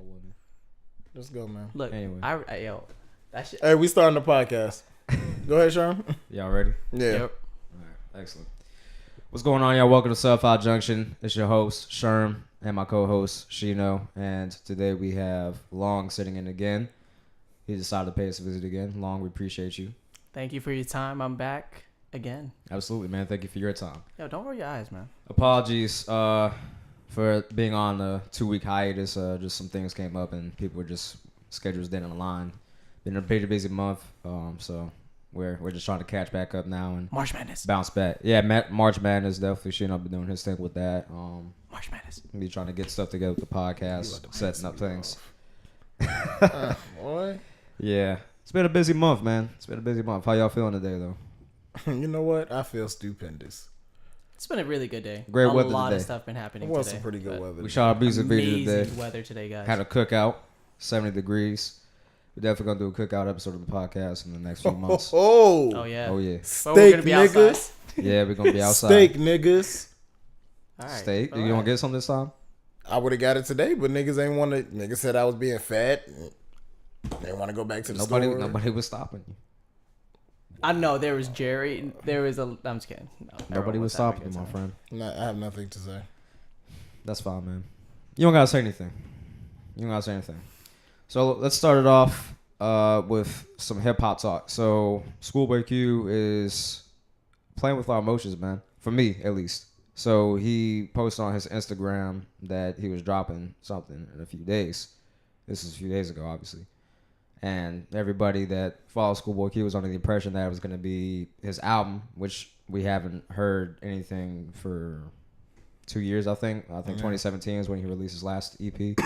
woman. Let's go, man. Look, Anyway. that shit. Hey, we starting the podcast. Go ahead, Sherm. Y'all ready? Yeah. Yep. All right, excellent. What's going on, y'all? Welcome to 75 Junction. It's your host, Sherm, and my co-host, Shiino. And today we have Long sitting in again. He decided to pay us a visit again. Long, we appreciate you. Thank you for your time. I'm back again. Absolutely, man. Thank you for your time. Yo, don't roll your eyes, man. Apologies for being on a 2-week hiatus. Just some things came up and people were just schedules didn't align. Been a pretty busy month, so we're just trying to catch back up now and March Madness. bounce back. Yeah, March Madness definitely. Shiino been doing his thing with that. March Madness. Be trying to get stuff together with the podcast, setting up things. Boy. Yeah, it's been a busy month, man. It's been a busy month. How y'all feeling today, though? You know what? I feel stupendous. It's been a really good day. Great weather A lot today. of stuff been happening It was today. some pretty good weather. We shot a music video Amazing today. weather today, guys. Had a cookout, 70 degrees. We're definitely gonna do a cookout episode of the podcast in the next few months. Oh yeah. Oh yeah. But we're Steak, gonna be outside. niggas. Yeah, we're gonna be outside. Steak, niggas. All right. Steak. All You gonna right. get some this time? I would have got it today, but niggas ain't want to. Niggas said I was being fat. They want to go back to the store. Nobody was stopping you. I know there was Jerry. There was a. I'm just kidding. No, Nobody was stopping you, my friend. I have nothing to say. That's fine, man. You don't gotta say anything. So let's start it off with some hip hop talk. So Schoolboy Q is playing with our emotions, man. For me, at least. So he posted on his Instagram that he was dropping something in a few days. This is a few days ago, obviously. And everybody that follows Schoolboy Q was under the impression that it was going to be his album, which we haven't heard anything for 2 years, I think. I think 2017 is when he released his last EP,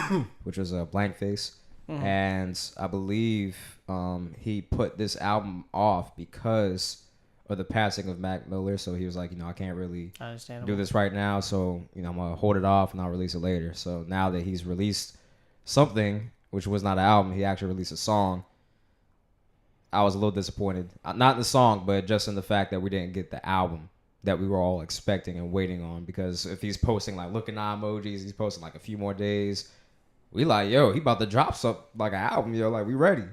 which was a Blank Face. Mm-hmm. And I believe he put this album off because of the passing of Mac Miller. So he was like, I can't really do this right now. So, I'm going to hold it off and I'll release it later. So now that he's released something, which was not an album, he actually released a song. I was a little disappointed. Not in the song, but just in the fact that we didn't get the album that we were all expecting and waiting on. Because if he's posting like looking eye emojis, he's posting like a few more days. We like, yo, he about to drop something like an album, yo, like we ready.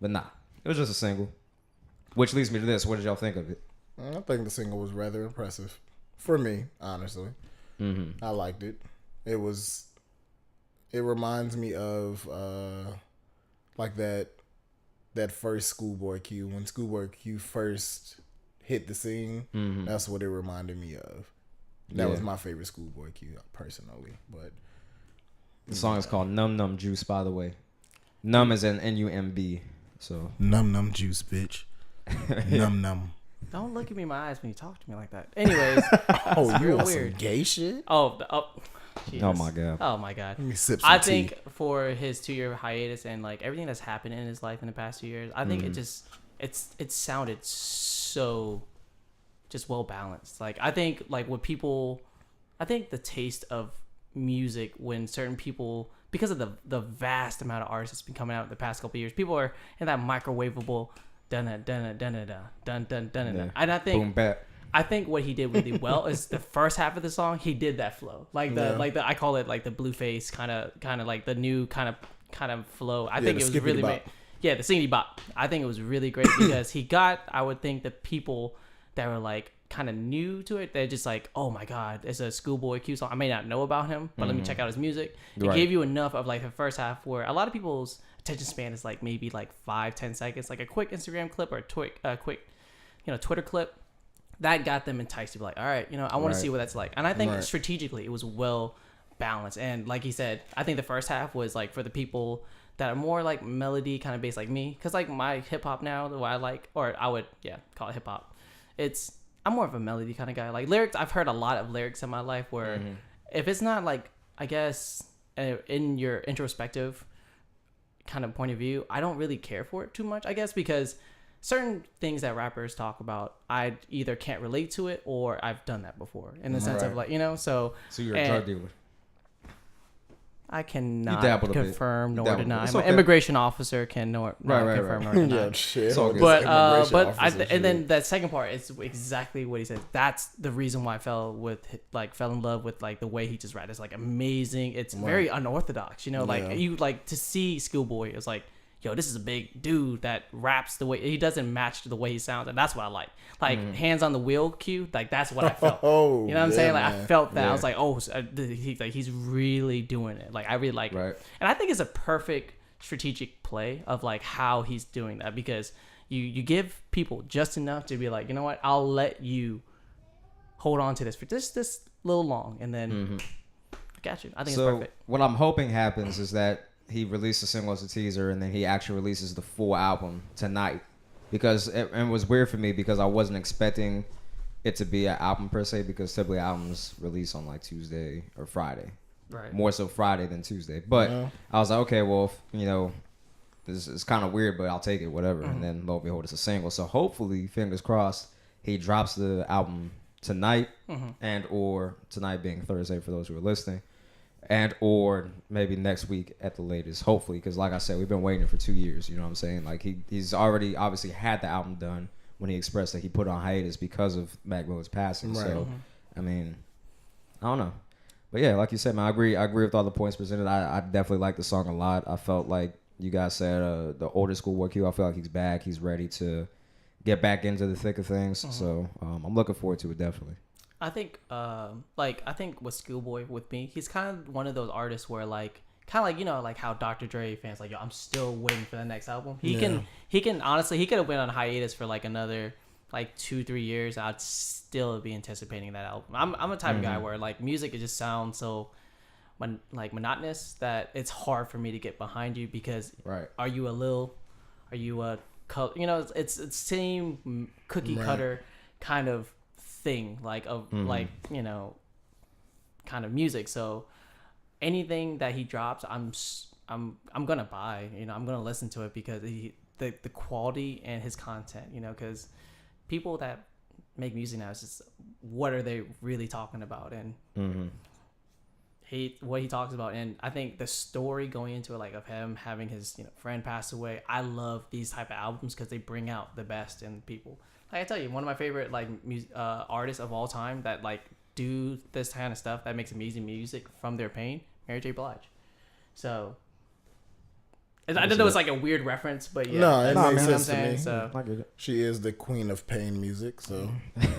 But nah, it was just a single. Which leads me to this. What did y'all think of it? I think the single was rather impressive. For me, honestly. Mm-hmm. I liked it. It reminds me of like that first Schoolboy Q. When Schoolboy Q first hit the scene, that's what it reminded me of. That was my favorite Schoolboy Q, personally. But the song is called Num Num Juice, by the way. Num is an N-U-M-B. So Num Num Juice, bitch. Num Num. Don't look at me in my eyes when you talk to me like that. Anyways. Oh, you want weird. some gay shit? Oh, Oh Jesus. my god. Oh my god. Let me sip some I tea. think for his 2-year hiatus and like everything that's happened in his life in the past 2 years, I think it sounded so just well balanced. Like I think like I think the taste of music when certain people, because of the vast amount of artists that's been coming out in the past couple of years, people are in that microwavable dun dun dun dun dun dun dun dun. And I think Boom bap. I think what he did really well is the first half of the song. He did that flow, like the I call it like the Blueface kind of like the new kind of flow. I think it was really the singity bop. I think it was really great because he got, I would think, the people that were like kind of new to it. They're just like, oh my god, it's a Schoolboy Q song. I may not know about him, but let me check out his music. It gave you enough of like the first half where a lot of people's attention span is like maybe like 5-10 seconds, like a quick Instagram clip or a quick Twitter clip. That got them enticed to be like, all right, I want to see what that's like. And I think strategically it was well balanced. And like he said, I think the first half was like for the people that are more like melody kind of based like me. Because like my hip hop now, what I like, or I would, call it hip hop. I'm more of a melody kind of guy. Like lyrics, I've heard a lot of lyrics in my life where if it's not like, I guess, in your introspective kind of point of view, I don't really care for it too much, I guess, because certain things that rappers talk about, I either can't relate to it or I've done that before in the sense of like, so you're a drug dealer. I cannot confirm nor deny. Okay. My immigration officer can not confirm nor deny. Yeah, shit. And then that second part is exactly what he said. That's the reason why I fell in love with like the way he just rapped. It's like amazing. It's very unorthodox. You know, like you like to see Schoolboy. It's like, yo, this is a big dude that raps the way he doesn't match the way he sounds, and that's what I like. Like hands on the wheel cue, like that's what I felt. You know what I'm saying? Like man. I felt that. Yeah. I was like, oh, he's really doing it. Like I really like it, and I think it's a perfect strategic play of like how he's doing that, because you give people just enough to be like, you know what, I'll let you hold on to this for this little long, and then I got you. I think it's perfect. What I'm hoping happens is that he released a single as a teaser, and then he actually releases the full album tonight. Because it was weird for me because I wasn't expecting it to be an album per se, because typically albums release on like Tuesday or Friday. Right. More so Friday than Tuesday. But I was like, okay, well, you know, this is kind of weird, but I'll take it, whatever. And then lo and behold, it's a single. So hopefully, fingers crossed, he drops the album tonight, and or tonight being Thursday for those who are listening. And or maybe next week at the latest, hopefully, because like I said, we've been waiting for 2 years. You know what I'm saying? Like he's already obviously had the album done when he expressed that he put on hiatus because of Mac Miller's passing. Right. So I mean, I don't know, but yeah, like you said, man, I agree with all the points presented. I definitely like the song a lot. I felt like you guys said the older Schoolboy Q. I feel like he's back. He's ready to get back into the thick of things. So I'm looking forward to it, definitely. I think, I think with Schoolboy, with me, he's kind of one of those artists where, like, kind of like, you know, like how Dr. Dre fans, like, yo, I'm still waiting for the next album. He can honestly, he could have been on hiatus for like another, like 2-3 years. I'd still be anticipating that album. I'm a type of guy where like music, it just sounds so monotonous that it's hard for me to get behind you, because are you a you know, it's same cookie cutter kind of thing, like of like, you know, kind of music. So anything that he drops, I'm gonna buy. You know, I'm gonna listen to it because the quality and his content. You know, because people that make music now, it's just, what are they really talking about? And what he talks about, and I think the story going into it, like of him having his, you know, friend pass away. I love these type of albums because they bring out the best in people. Like I tell you, one of my favorite like artists of all time that like do this kind of stuff that makes amazing music from their pain, Mary J. Blige. So I don't know, it's like a weird reference, but yeah, no, it makes sense to me. So I get it. She is the queen of pain music, so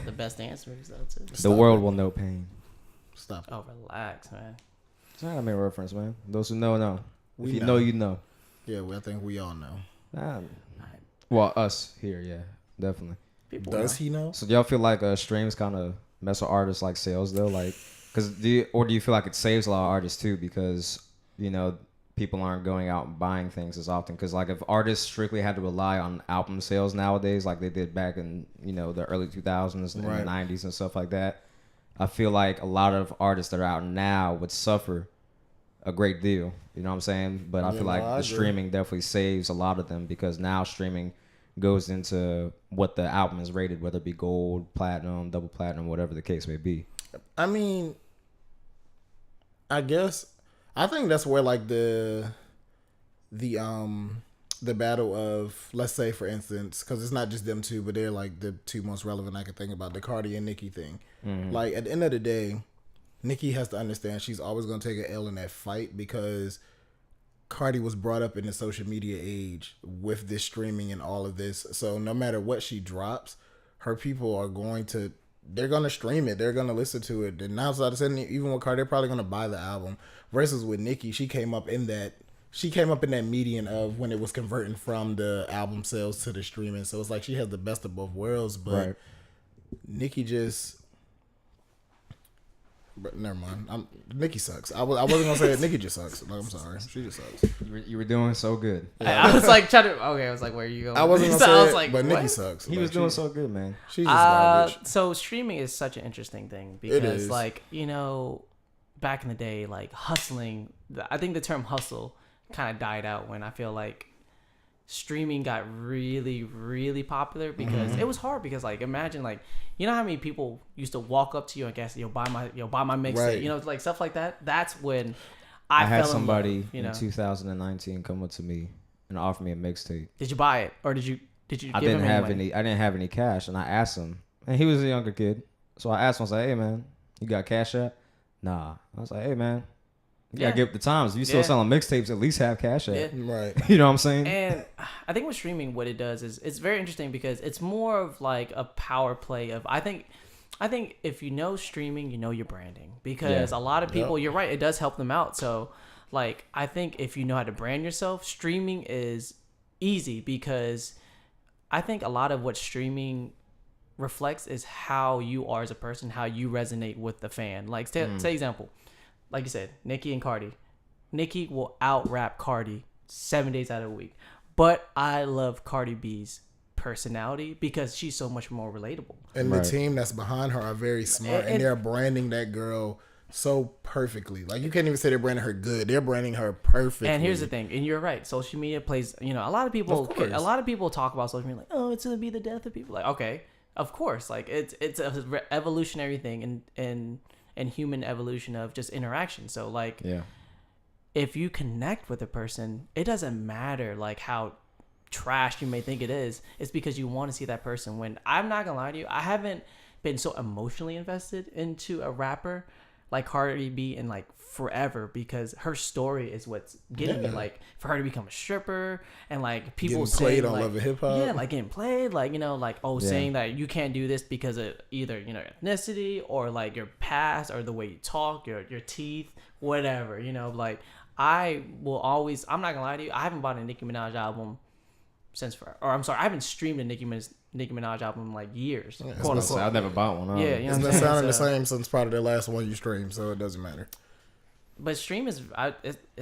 the best answers though too. The world will know pain. Stop. Oh, relax, man. It's not a reference, man. Those who know. If you know, you know. Yeah, well, I think we all know. Well, us here, yeah, definitely. People Does he know? So y'all feel like streams kind of mess with artists like sales though, like, do you feel like it saves a lot of artists too, because you know people aren't going out and buying things as often? Because like if artists strictly had to rely on album sales nowadays, like they did back in, you know, the early 2000s and the 90s and stuff like that, I feel like a lot of artists that are out now would suffer a great deal. You know what I'm saying? But I feel like the streaming definitely saves a lot of them, because now streaming goes into what the album is rated, whether it be gold, platinum, double platinum, whatever the case may be. I mean, I think that's where like the battle of, let's say for instance, because it's not just them two, but they're like the two most relevant I can think about, the Cardi and Nicki thing. Like at the end of the day, Nicki has to understand she's always going to take an L in that fight, because Cardi was brought up in the social media age with this streaming and all of this. So no matter what she drops, her people are they're going to stream it. They're going to listen to it. And now, even with Cardi, they're probably going to buy the album. Versus with Nicki, she came up in that median of when it was converting from the album sales to the streaming. So it's like she has the best of both worlds. But Nicki just... But never mind. Nicki sucks. I wasn't gonna say it. Nicki just sucks. Like, I'm sorry. She just sucks. You were doing so good. Yeah. I was like trying to. Okay, I was like, where are you going? I wasn't gonna say it, like, but Nicki sucks. He was doing so good, man. She's just garbage. So streaming is such an interesting thing, because like, you know, back in the day, like hustling. I think the term hustle kind of died out when I feel like streaming got really, really popular, because it was hard. Because like, imagine like, you know how many people used to walk up to you and guess, buy my mixtape, you know, like stuff like that. That's when I had somebody in 2019 come up to me and offer me a mixtape. Did you buy it or did you? I didn't have any cash, and I asked him, and he was a younger kid, so I asked him. I was like, "Hey man, you got cash app?" Nah. I was like, "Hey man, you gotta get with the times. If you still selling mixtapes, at least have cash app." Right. You know what I'm saying? And I think with streaming, what it does is it's very interesting because it's more of like a power play of I think if you know streaming, you know your branding because a lot of people, you're right, it does help them out. So like I think if you know how to brand yourself, streaming is easy because I think a lot of what streaming reflects is how you are as a person, how you resonate with the fan. Like say example, like you said, Nicki and Cardi. Nicki will out rap Cardi 7 days out of the week, but I love Cardi B's personality because she's so much more relatable. And the team that's behind her are very smart, and they're branding that girl so perfectly. Like you can't even say they're branding her good; they're branding her perfectly. And here's the thing, and you're right. Social media plays. You know, a lot of people talk about social media like, oh, it's gonna be the death of people. Like, okay, of course, like it's a evolutionary thing and human evolution of just interaction. So like, if you connect with a person, it doesn't matter like how trash you may think it is. It's because you want to see that person win. I'm not gonna lie to you, I haven't been so emotionally invested into a rapper like Cardi B in like forever because her story is what's getting me. Like for her to become a stripper and like people getting played saying, on like, Love and Hip Hop, like getting played, like like saying that you can't do this because of either ethnicity or like your past or the way you talk, your teeth, whatever. Like I'm not gonna lie to you, I haven't bought a Nicki Minaj album I haven't streamed a Nicki Minaj album in like years. I've never bought one. It's been sounding the same since probably the last one you streamed, so it doesn't matter. But stream it's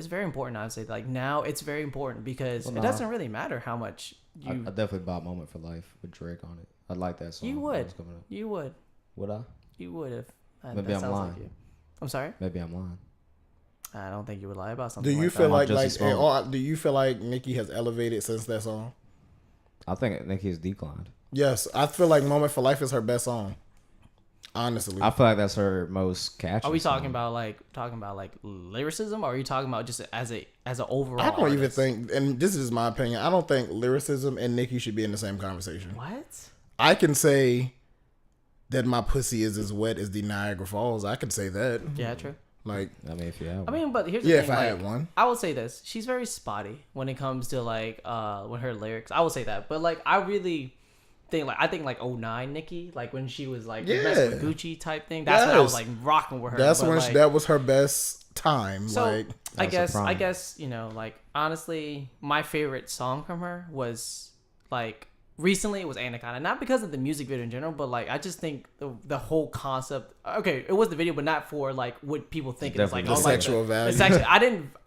very important. I'd say like now it's very important because it doesn't really matter how much you. I definitely bought "Moment for Life" with Drake on it. I like that song. You would. You would. Would I? You would if. Maybe I'm lying. Like you. I'm sorry. Maybe I'm lying. I don't think you would lie about something. Do you feel like do you feel like Nicki has elevated since that song? I think Nicki has declined. Yes, I feel like "Moment for Life" is her best song. Honestly, I feel like that's her most catchy. Are we talking about like lyricism, or are you talking about just as an overall? I don't even think, and this is my opinion, I don't think lyricism and Nicki should be in the same conversation. What? I can say that my pussy is as wet as the Niagara Falls. I could say that. Yeah, true. Like, I mean, if you have one. I mean, but here's the thing. If I had one. I will say this. She's very spotty when it comes to like when her lyrics. I will say that. But like I really think like 09 Nicki, like when she was like messing with Gucci type thing. That's when I was like rocking with her. That's when that was her best time. So like I guess like honestly, my favorite song from her was like recently it was Anaconda, not because of the music video in general, but like I just think the whole concept. Okay, it was the video, but not for like what people think it's like the sexual value. I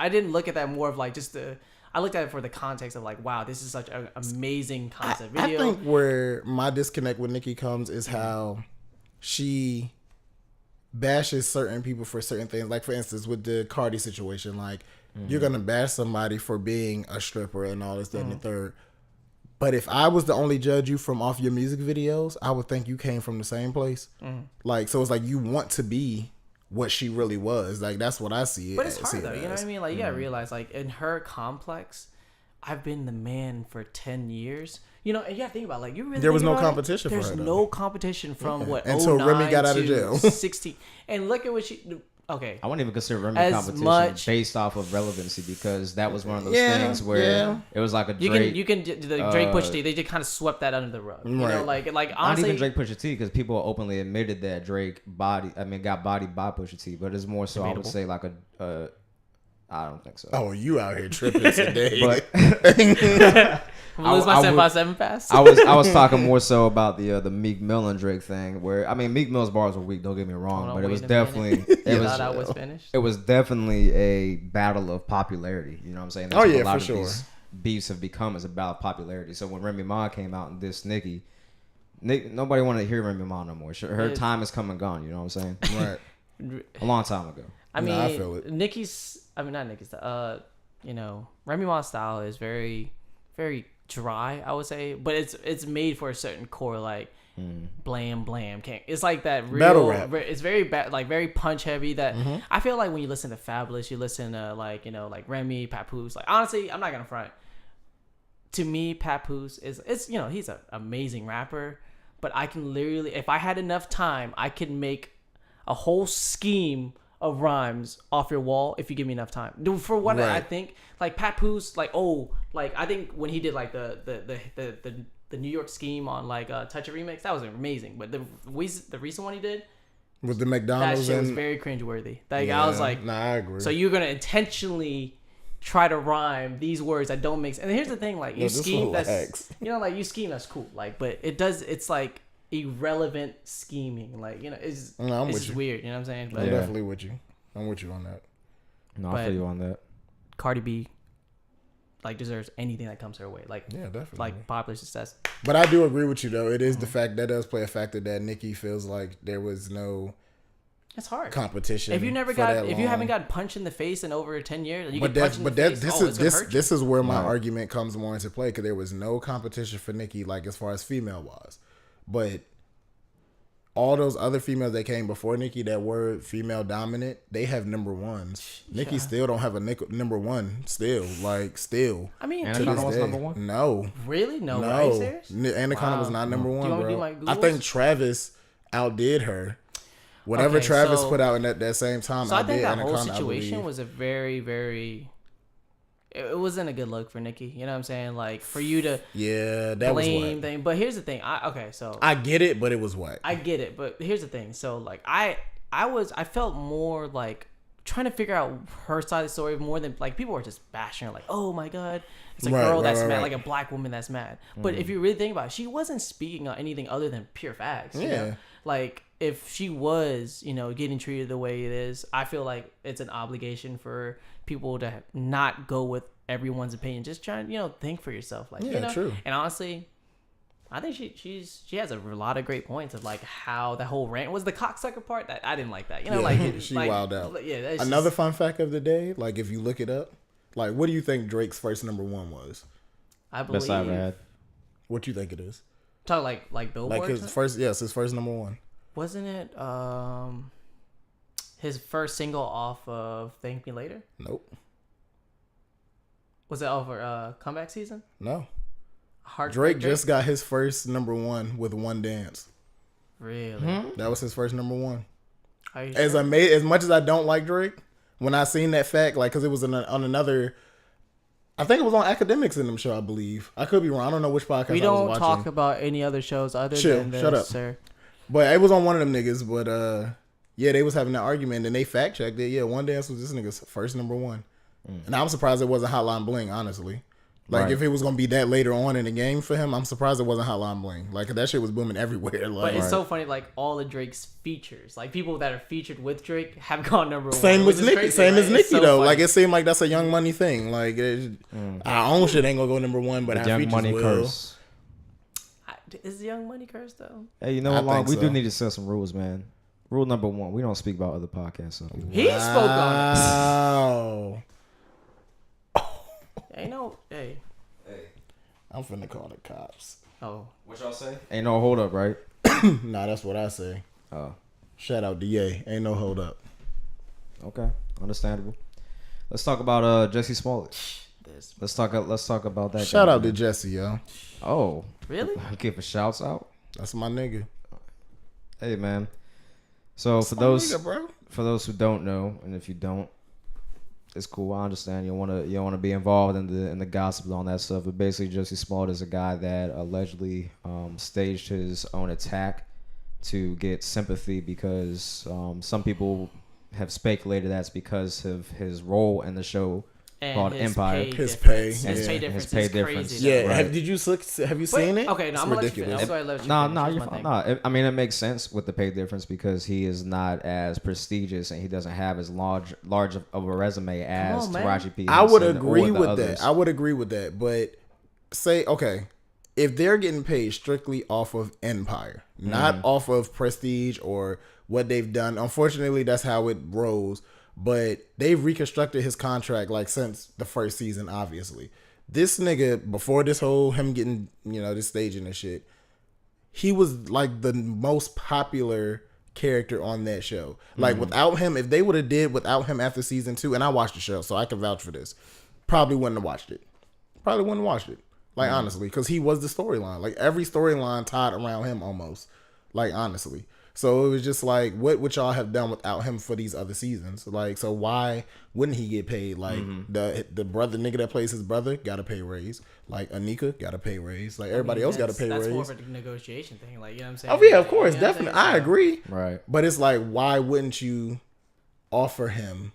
didn't look at that more of like just I looked at it for the context of like, wow, this is such an amazing concept video. I think where my disconnect with Nicki comes is how she bashes certain people for certain things. Like for instance, with the Cardi situation, like you're gonna bash somebody for being a stripper and all this, that, and the third. But if I was to only judge you from off your music videos, I would think you came from the same place. Like, so it's like you want to be what she really was. Like, that's what I see it. But it's hard though, you know what I mean? Like, you gotta realize, like, in her complex, I've been the man for 10 years. You know, and you gotta think about, like, you really there was no competition for her. There's no competition from what, until Remy got out of jail. 16. And look at what she. Okay. I wouldn't even consider Remy competition based off of relevancy because that was one of those things where it was like a Drake. You can the Drake Pusha T. They just kind of swept that under the rug. You know, like honestly, not even Drake Pusha T because people openly admitted that Drake got bodied by Pusha T, but it's more so debatable. I would say like a. I don't think so. Oh, you out here tripping today? But lose my 7x7 pass. I was talking more so about the Meek Mill and Drake thing, where I mean Meek Mill's bars were weak. Don't get me wrong, but it was definitely it was definitely a battle of popularity. You know what I'm saying? That's a lot of these beefs have become is about popularity. So when Remy Ma came out and dissed Nicki, nobody wanted to hear Remy Ma no more. Her time is come and gone. You know what I'm saying? Right. A long time ago. I mean, I feel it. Not Nicki's. Remy Ma's style is very, very dry, I would say, but it's made for a certain core, like blam blam. It's like that real battle rap. It's very like very punch heavy. That I feel like when you listen to Fabulous, you listen to like like Remy, Papoose. Like honestly, I'm not gonna front. To me, Papoose is he's an amazing rapper, but I can literally, if I had enough time, I could make a whole scheme of rhymes off your wall if you give me enough time. Dude, for what I think, like Papoose, like I think when he did like the New York scheme on like Touch It remix, that was amazing. But the recent one he did with the McDonald's, that shit was very cringeworthy. Like I was like, nah, I agree. So you're gonna intentionally try to rhyme these words that don't make sense. And here's the thing, like you scheme that's like you scheme that's cool. Like, but it's like irrelevant scheming. Like, it's just weird, you know what I'm saying? But I'm definitely with you. I'm with you on that. No, I feel you on that. Cardi B like deserves anything that comes her way. Like, yeah, definitely. Like popular success. But I do agree with you though. It is the fact that does play a factor that Nicki feels like there was no it's hard competition. If you haven't gotten punched in the face in over 10 years, you this is where my argument comes more into play, because there was no competition for Nicki, like as far as female wise. But all those other females that came before Nicki that were female dominant, they have number ones. Nicki still don't have a number one. Still. I mean, Anaconda was number one. No, really, no. Are you serious? Anaconda was not number one, bro. I Googles? think Travis outdid her. Whatever Travis put out in that same time, so I think that Anaconda, whole situation was a very, very. It wasn't a good look for Nicki. You know what I'm saying? Like for you to that blame was thing. But here's the thing. So I get it, but it was whack. I get it, but here's the thing. So like I felt more like trying to figure out her side of the story more than like people were just bashing her like, oh my god, it's a girl that's mad, like a black woman that's mad. But if you really think about it, she wasn't speaking on anything other than pure facts. You know? Like if she was, getting treated the way it is, I feel like it's an obligation for people to not go with everyone's opinion. Just try and, think for yourself. Like, true. And honestly, I think she has a lot of great points of like how the whole rant was the cocksucker part that I didn't like that. She wilded out. Yeah. Another fun fact of the day, like if you look it up, like what do you think Drake's first number one was? I believe. Best I ever had. What do you think it is? Talk like Billboard. Like his first number one. Wasn't it his first single off of Thank Me Later? Nope. Was it over Comeback Season? No. Drake just got his first number one with One Dance. Really? That was his first number one. As much as I don't like Drake, when I seen that fact, like, because it was on another, I think it was on Academics in them show, I believe. I could be wrong. I don't know which podcast I was watching. We don't talk about any other shows other than this, shut up. Sir. But it was on one of them niggas. But they was having that argument and they fact checked it. Yeah, One Dance was this nigga's first number one. And I'm surprised it wasn't Hotline Bling, honestly. Like, if it was going to be that later on in the game for him, I'm surprised it wasn't Hotline Bling. Like, that shit was booming everywhere. Like, but it's so funny, like, all of Drake's features, like, people that are featured with Drake have gone number one. Same with Nicki. Same as Nicki, so though. funny. Like, it seemed like that's a Young Money thing. Like, our own shit ain't going to go number one, but our Young features Money will. Curse. Is Young Money cursed, though? Hey, you know what, Long? We do need to set some rules, man. Rule number one, we don't speak about other podcasts. He spoke on it. Wow. Hey. I'm finna call the cops. Oh. What y'all say? Ain't no hold up, right? Nah, that's what I say. Oh. Shout out DA. Ain't no hold up. Okay. Understandable. Let's talk about Jesse Smollett. Let's talk about that. Shout out to Jesse, yo. Oh. Really? Giving shouts out. That's my nigga. Hey, man. So for those who don't know, and if you don't, it's cool. I understand you want to be involved in the gossip and all that stuff. But basically, Jesse Smollett is a guy that allegedly staged his own attack to get sympathy because some people have speculated that's because of his role in the show called Empire. His pay difference is crazy. Yeah, right. have you seen it? Okay, no, I'm ridiculous. I mean, it makes sense with the pay difference because he is not as prestigious and he doesn't have as large of a resume as Taraji P. I would agree with that. But if they're getting paid strictly off of Empire, not off of prestige or what they've done, unfortunately, that's how it rolls. But they've reconstructed his contract like since the first season, obviously. this nigga, before this whole him getting, this staging and shit, he was like the most popular character on that show. Like without him, if they would have did without him after season 2, and I watched the show, so I can vouch for this, probably wouldn't have watched it. Like honestly, because he was the storyline. Like every storyline tied around him almost. Like honestly. So it was just like, what would y'all have done without him for these other seasons? Like, so why wouldn't he get paid? Like the brother nigga that plays his brother got a pay raise. Like Anika got a pay raise. Like everybody else got a pay raise. That's more of a negotiation thing. Like, you know what I'm saying? Oh yeah, of course, you know definitely. I agree. Right. But it's like, why wouldn't you offer him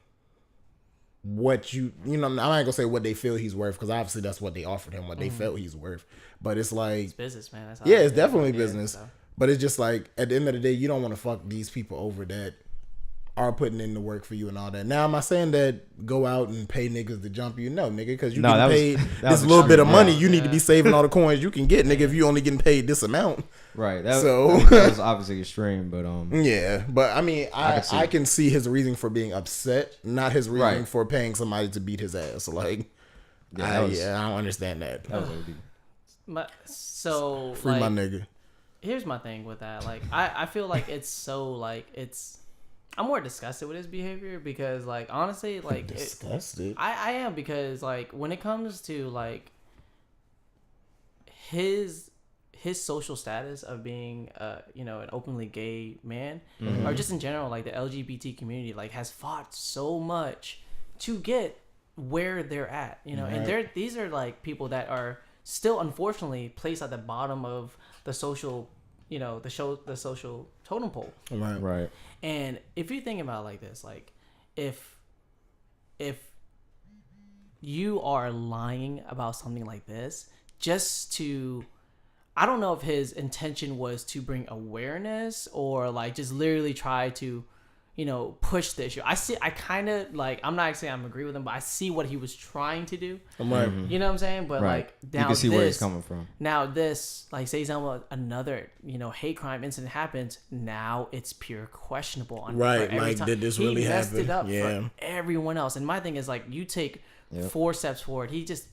what I'm not gonna say what they feel he's worth, because obviously that's what they offered him, what they felt he's worth. But it's like, it's business, man. That's how it's definitely business. So. But it's just like, at the end of the day, you don't want to fuck these people over that are putting in the work for you and all that. Now, am I saying that go out and pay niggas to jump you? No, nigga, because you getting paid this little bit of money. You need to be saving all the coins you can get, nigga, if you only getting paid this amount. Right. That was obviously extreme, but yeah, but I mean, I can see his reason for being upset, not his reason for paying somebody to beat his ass. Like, I don't understand that. That was OD. But so free my nigga. Here's my thing with that. Like, I feel like it's so like I'm more disgusted with his behavior because, like, honestly, like, disgusted. I am, because like when it comes to like his social status of being an openly gay man, or just in general, like the LGBT community, like, has fought so much to get where they're at, and these are like people that are still unfortunately placed at the bottom of the social, the social totem pole. Right. And if you think about it like this, like, if you are lying about something like this just to, I don't know if his intention was to bring awareness or like just literally try to, push the issue. I kind of like, I'm not saying I'm agree with him, but I see what he was trying to do. Right. You know what I'm saying? But like, now you can see where he's coming from. Now this, like, say example, another, hate crime incident happens. Now it's pure questionable. On right. Like, did this really happen? He messed it up for everyone else. And my thing is, like, you take 4 steps forward, he just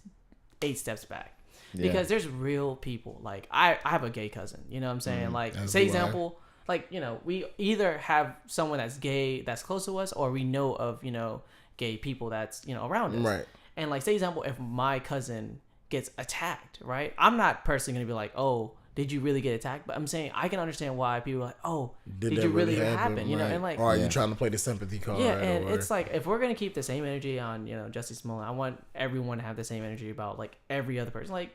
8 steps back. Because there's real people. Like, I have a gay cousin. You know what I'm saying? Like, say example, like, we either have someone that's gay that's close to us, or we know of, gay people that's, around us. Right. And like, say example, if my cousin gets attacked, right? I'm not personally going to be like, oh, did you really get attacked? But I'm saying I can understand why people are like, oh, did you really happen? Right. And like, or are you trying to play the sympathy card? Yeah, and it's like, if we're going to keep the same energy on, Justice Smollett, I want everyone to have the same energy about like every other person, like,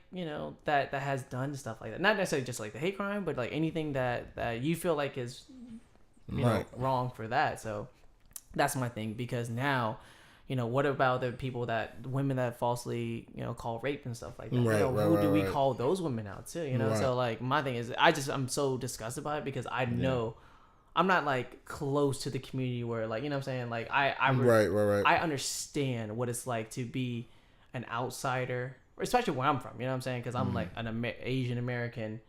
that has done stuff like that. Not necessarily just like the hate crime, but like anything that you feel like is, wrong for that. So that's my thing, because now, what about the women that falsely, call rape and stuff like that? Right, who do we call those women out too? So like, my thing is, I'm so disgusted by it, because I know I'm not like close to the community where, like, what I'm saying? Like, I understand what it's like to be an outsider, especially where I'm from, what I'm saying? Because I'm like an Asian American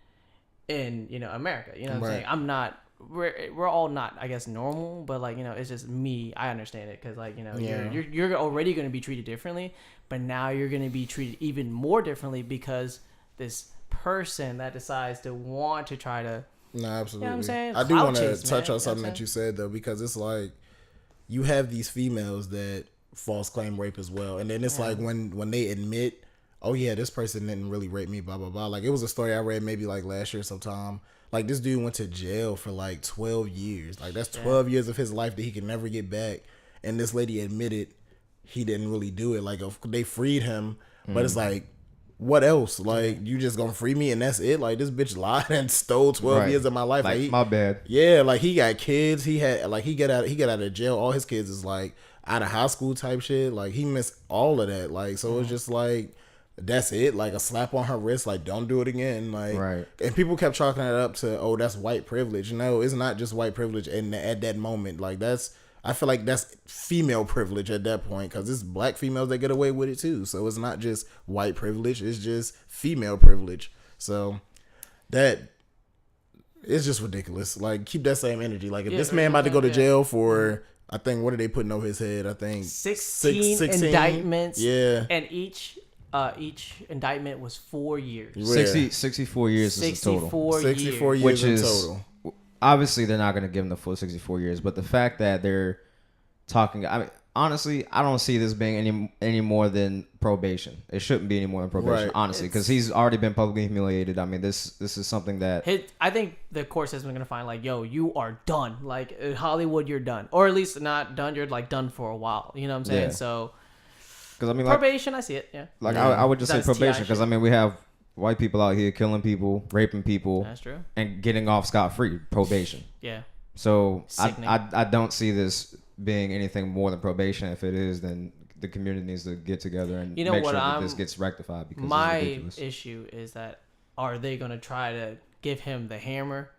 in, America, what I'm saying? I'm not, we're all not, I guess, normal, but like, it's just me. I understand it, because like, you're already going to be treated differently, but now you're going to be treated even more differently because this person that decides to want to try to. No, absolutely. You know what I'm saying? I do want to touch on something that you said though, because it's like you have these females that false claim rape as well, and then it's like when they admit, oh yeah, this person didn't really rape me, blah blah blah. Like, it was a story I read maybe like last year sometime. Like, this dude went to jail for like 12 years. Like, that's 12 years of his life that he can never get back. And this lady admitted he didn't really do it. Like, they freed him, but it's like, what else? Like, you just gonna free me and that's it? Like, this bitch lied and stole 12 years of my life. Like, my bad. Yeah, like, he got kids. He had, like, he got out of jail. All his kids is like out of high school type shit. Like, he missed all of that. Like, so it's just like, that's it. Like, a slap on her wrist. Like, don't do it again. Like, and people kept chalking it up to, oh, that's white privilege. No, it's not just white privilege. And at that moment, like, I feel like that's female privilege at that point, because it's black females that get away with it too. So it's not just white privilege, it's just female privilege. So that it's just ridiculous. Like, keep that same energy. Like, if this man about to go to jail for, I think, what are they putting over his head? I think 16 indictments. Yeah. And each each indictment was 4 years. 64 years is the total. 64 years which in is total. Obviously they're not going to give him the full 64 years, but the fact that they're talking, I mean, honestly, I don't see this being any more than probation. It shouldn't be any more than probation, honestly, because he's already been publicly humiliated. I mean, this is something that I think the court system is going to find like, yo, you are done. Like in Hollywood, you're done, or at least not done. You're like done for a while. You know what I'm saying? Yeah. So, because I mean, probation, I see it. Yeah. Like I would just say probation because I mean we have white people out here killing people, raping people. That's true. And getting off scot-free. Probation. Yeah. So I don't see this being anything more than probation. If it is, then the community needs to get together and make sure that this gets rectified. Because my issue is that are they going to try to give him the hammer?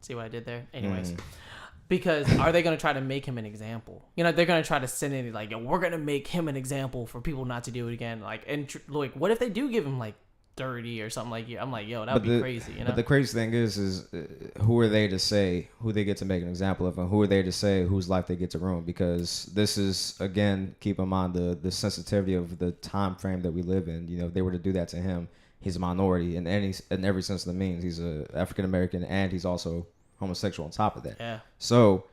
See what I did there? Anyways. Because are they going to try to make him an example? You know, they're going to try to send in like, yo, we're going to make him an example for people not to do it again. Like, and like, what if they do give him like 30 or something? Like, I'm like, yo, that would be crazy. You know? But the crazy thing is who are they to say who they get to make an example of, and who are they to say whose life they get to ruin? Because this is, again, keep in mind the sensitivity of the time frame that we live in. You know, if they were to do that to him, he's a minority in every sense of the means. He's a African American, and he's also homosexual on top of that. Yeah. So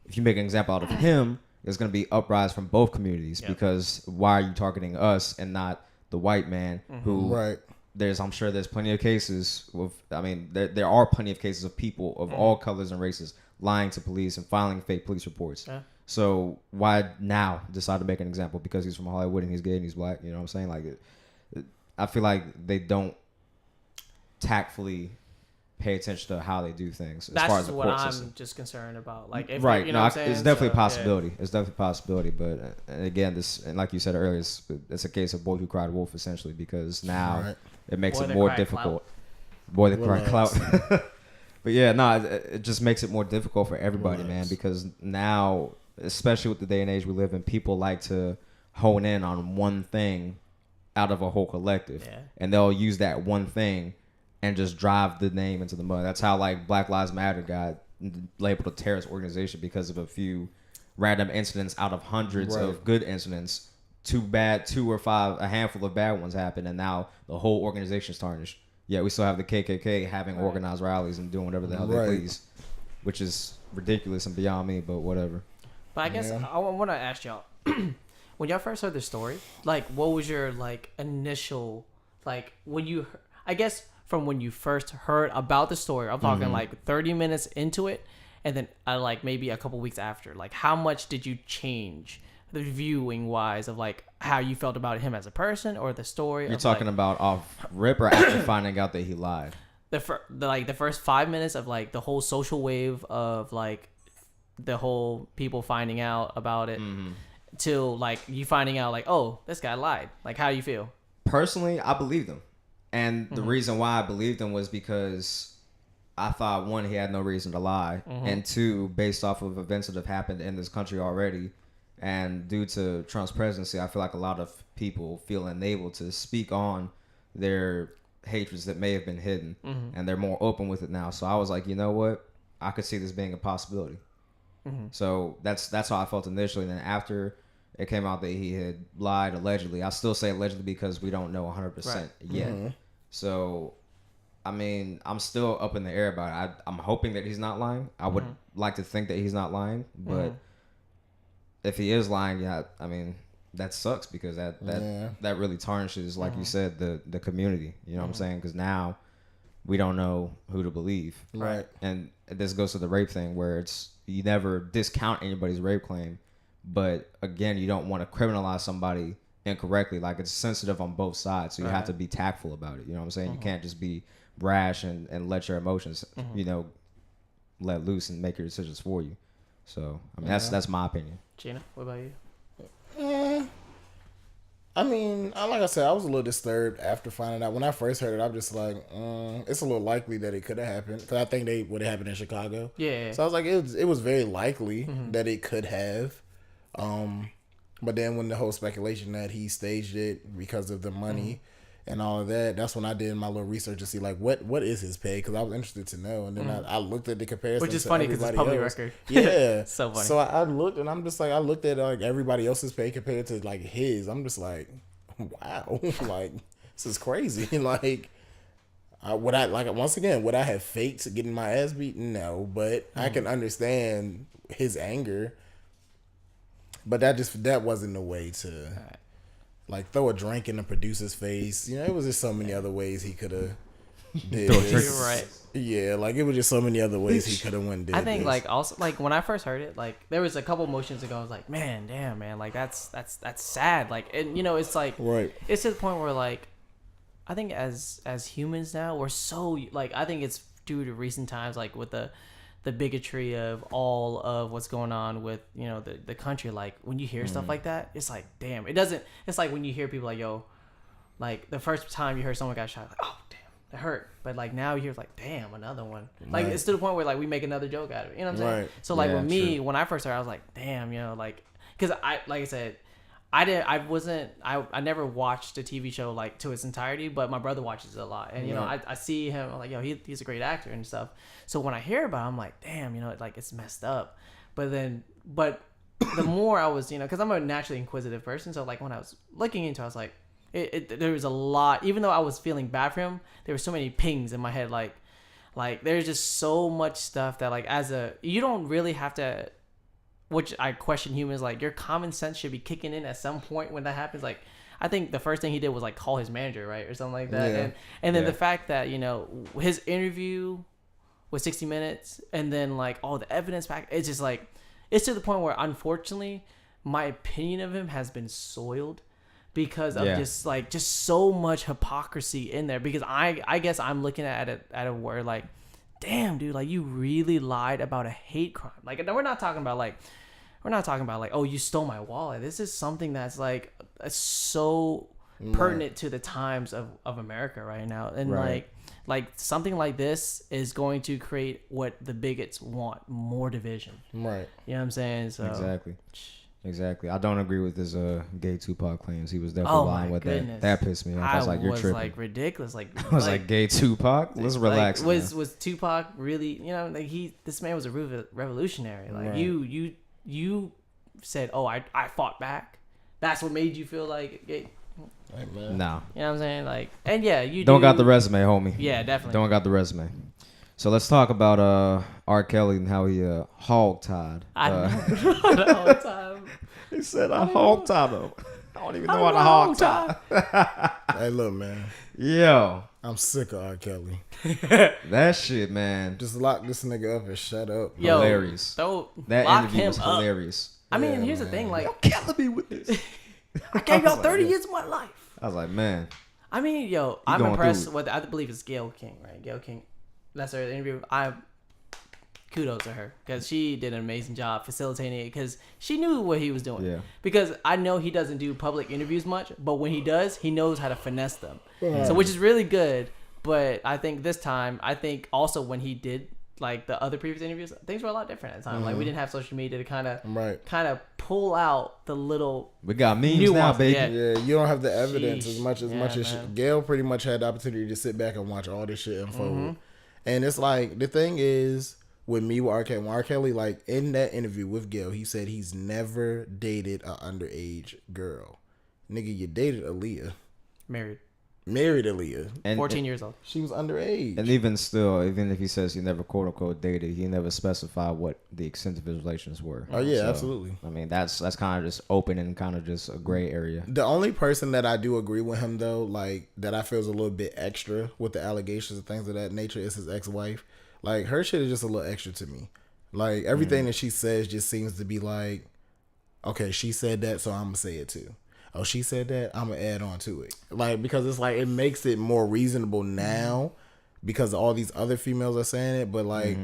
if you make an example out of him, there's going to be uprise from both communities because why are you targeting us and not the white man who I'm sure there's plenty of cases there are plenty of cases of people of all colors and races lying to police and filing fake police reports. Yeah. So why now decide to make an example because he's from Hollywood and he's gay and he's black? You know what I'm saying? Like, I feel like they don't tactfully pay attention to how they do things as far as the court system. I'm just concerned about. Like, if right, you know what I'm it's definitely a possibility. Yeah. It's definitely a possibility, but and again, and like you said earlier, it's a case of boy who cried wolf essentially because now it makes it more difficult. Boy that cried clout. But yeah, it just makes it more difficult for everybody, man, because now, especially with the day and age we live in, people like to hone in on one thing out of a whole collective, and they'll use that one thing and just drive the name into the mud. That's how like Black Lives Matter got labeled a terrorist organization because of a few random incidents out of hundreds of good incidents. A handful of bad ones happened, and now the whole organization is tarnished. Yeah, we still have the KKK having organized rallies and doing whatever the hell they please, which is ridiculous and beyond me, but whatever. But I guess I want to ask y'all, when y'all first heard the story, like, what was your like initial, like, from when you first heard about the story, I'm talking like 30 minutes into it, and then like maybe a couple weeks after, like how much did you change the viewing wise of like how you felt about him as a person or the story? You're talking about off rip or after finding out that he lied? The first 5 minutes of like the whole social wave of like the whole people finding out about it till like you finding out like, oh, this guy lied. Like, how do you feel? Personally, I believed him. And the reason why I believed him was because I thought, one, he had no reason to lie. And two, based off of events that have happened in this country already, and due to Trump's presidency, I feel like a lot of people feel enabled to speak on their hatreds that may have been hidden. And they're more open with it now. So I was like, you know what? I could see this being a possibility. So that's how I felt initially. And then after it came out that he had lied allegedly, I still say allegedly because we don't know 100% yet. So, I mean, I'm still up in the air about it. I'm hoping that he's not lying. I would like to think that he's not lying, but if he is lying, I mean, that sucks because that really tarnishes, like you said, the community. You know what I'm saying? Because now we don't know who to believe. Right. And this goes to the rape thing where you never discount anybody's rape claim, but again, you don't want to criminalize somebody incorrectly. Like, it's sensitive on both sides, so you have to be tactful about it. You know what I'm saying? You can't just be brash and let your emotions, let loose and make your decisions for you. So, I mean, that's my opinion. Gina, what about you? I mean, like I said, I was a little disturbed after finding out. When I first heard it, I'm just like, it's a little likely that it could have happened. Because I think they would have happened in Chicago. Yeah. So I was like, it was very likely that it could have. But then when the whole speculation that he staged it because of the money and all of that, that's when I did my little research to see like what is his pay, because I was interested to know. And then I looked at the comparison, which is funny because it's public record. Yeah, so funny. So I looked, and I'm just like, I looked at like everybody else's pay compared to like his. I'm just like, wow, like this is crazy. Like, would I have faked getting my ass beat? No, but I can understand his anger. But that wasn't the way to like throw a drink in the producer's face. You know, it was just so many other ways he could have did this. Right. Yeah, like it was just so many other ways he could have went and did I think this. like also like when I first heard it, like there was a couple motions ago I was like, man, damn man, like that's sad. Like, and you know, it's like right. It's to the point where like I think as humans now we're so like I think it's due to recent times like with the bigotry of all of what's going on with, you know, the country. Like when you hear stuff like that, it's like, damn, it's like when you hear people like, yo, like the first time you heard someone got shot, like, oh damn, it hurt. But like now you're like, damn, another one. Like it's to the point where like we make another joke out of it. You know what I'm saying? Right. So like Yeah, with me, true. when I first started, I was like, damn, you know, like, cause like I said, I never watched a TV show like to its entirety, but my brother watches it a lot, and you know I see him, I'm like, yo, he's a great actor and stuff. So when I hear about it, I'm like, damn, you know, like it's messed up. But the more I was, you know, because I'm a naturally inquisitive person, so like when I was looking into it, I was like, there was a lot. Even though I was feeling bad for him, there were so many pings in my head, like there's just so much stuff that like you don't really have to. Which I question humans, like your common sense should be kicking in at some point when that happens. Like, I think the first thing he did was like call his manager, right, or something like that. Yeah. And then the fact that, you know, his interview was 60 Minutes, and then like all the evidence back, it's just like it's to the point where unfortunately my opinion of him has been soiled because of just so much hypocrisy in there. Because I guess I'm looking at it at a word like, damn, dude, like you really lied about a hate crime. Like, we're not talking about like, oh, you stole my wallet. This is something that's like so pertinent to the times of America right now. And like something like this is going to create what the bigots want, more division. Right. You know what I'm saying? So Exactly. I don't agree with his gay Tupac claims. He was definitely lying with that. That pissed me off. I was like, you're tripping. Like ridiculous. Like I was like, gay Tupac? Let's relax. Like, was Tupac really, you know, like this man was a revolutionary. Like you said, oh, I fought back. That's what made you feel like gay. Right, man. No. You know what I'm saying? Like, and yeah, you don't got the resume, homie. Yeah, definitely. Don't got the resume. So let's talk about R. Kelly and how he hog-tied. I know the whole time. He said I hog-tied him. I don't even know how to hog-tie. Hey, look, man. Yo. I'm sick of R. Kelly. That shit, man. Just lock this nigga up and shut up. Yo, hilarious. That interview was hilarious. I mean, here's the thing. Like, y'all killing me with this. I gave y'all 30 years of my life. I was like, man. I mean, yo, I'm impressed with, I believe it's Gayle King, right? Gayle King. That's her interview. Kudos to her because she did an amazing job facilitating it because she knew what he was doing. Yeah. Because I know he doesn't do public interviews much, but when he does, he knows how to finesse them. Yeah. So which is really good. But I think this time, also when he did like the other previous interviews, things were a lot different at the time. Like we didn't have social media to kind of pull out the little. We got memes now, baby. Yeah, you don't have the evidence as much as Gayle pretty much had the opportunity to sit back and watch all this shit unfold. Mm-hmm. And it's like, the thing is, with me, with R. Kelly, like, in that interview with Gayle, he said he's never dated an underage girl. Nigga, you dated Aaliyah. Married Aaliyah. And 14 years old. She was underage. And even still, even if he says he never quote-unquote dated, he never specified what the extent of his relations were. Oh, yeah, absolutely. I mean, that's kind of just open and kind of just a gray area. The only person that I do agree with him, though, like, that I feel is a little bit extra with the allegations and things of that nature is his ex-wife. Like, her shit is just a little extra to me. Like, everything that she says just seems to be like, okay, she said that, so I'm going to say it too. Oh, she said that, I'm going to add on to it. Like, because it's like, it makes it more reasonable now because all these other females are saying it. But, like,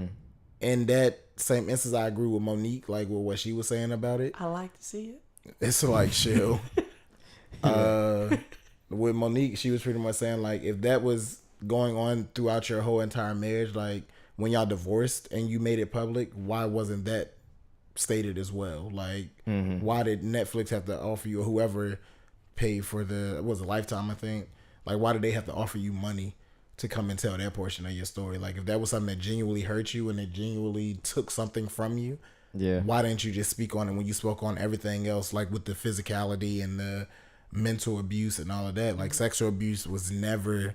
in that same instance, I agree with Monique, like, with what she was saying about it. I like to see it. It's like, chill. With Monique, she was pretty much saying, like, if that was going on throughout your whole entire marriage, like, when y'all divorced and you made it public, why wasn't that stated as well? Like, why did Netflix have to offer you, or whoever paid for it was a Lifetime, I think, like, why did they have to offer you money to come and tell that portion of your story? Like, if that was something that genuinely hurt you and it genuinely took something from you, why didn't you just speak on it when you spoke on everything else, like with the physicality and the mental abuse and all of that. Like sexual abuse was never